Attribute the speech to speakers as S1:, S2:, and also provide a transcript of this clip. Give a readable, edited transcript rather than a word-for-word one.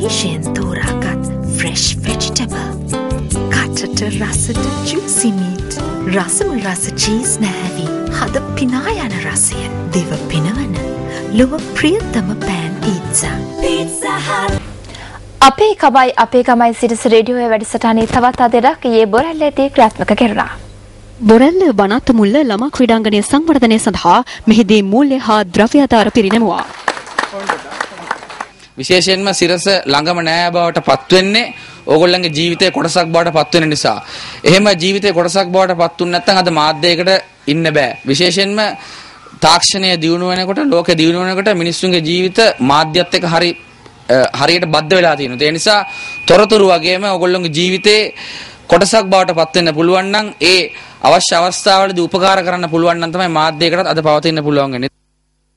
S1: විශේෂයෙන් තෝරාගත් fresh vegetable. කටට රසට juicy meat. රසම රස cheese නැහැවි. හද පිනා යන රසය. දිව පිනවන ලොව ප්‍රියතම පෑන් පීට්සා. Pizza Hut.
S2: අපේ කමයි සිරිස රේඩියෝයේ වැඩසටහනේ තවත් අදයක් ඊයේ බොරැල්ලේදී ක්‍රියාත්මක කෙරුණා.
S3: බොරැල්ල වනාත මුල්ල ළමා ක්‍රීඩාංගණයේ සංවර්ධනය සඳහා මෙහිදී මූල්‍ය හා ද්‍රව්‍යාධාර පිරිනැමුවා.
S4: විශේෂයෙන්ම සිරස ළඟම නෑ බවට පත් වෙන්නේ ඕගොල්ලන්ගේ ජීවිතයේ කොටසක් බවට පත් වෙන නිසා. එහෙම ජීවිතයේ කොටසක් බවට පත් වුනේ නැත්නම් අද මාධ්‍යයකට ඉන්න බෑ. විශේෂයෙන්ම තාක්ෂණය දියුණු වෙනකොට ලෝකෙ දියුණු වෙනකොට මිනිස්සුන්ගේ ජීවිත මාධ්‍යත් එක්ක හරියට බද්ධ වෙලා තියෙනවා. ඒ නිසා තොරතුරු වගේම ඕගොල්ලන්ගේ ජීවිතේ කොටසක් බවට පත් වෙන්න පුළුවන් නම් ඒ අවශ්‍ය අවස්ථාවලදී උපකාර කරන්න පුළුවන් නම් තමයි මාධ්‍යයකටත් අද පවතින්න පුළුවන් වෙන්නේ.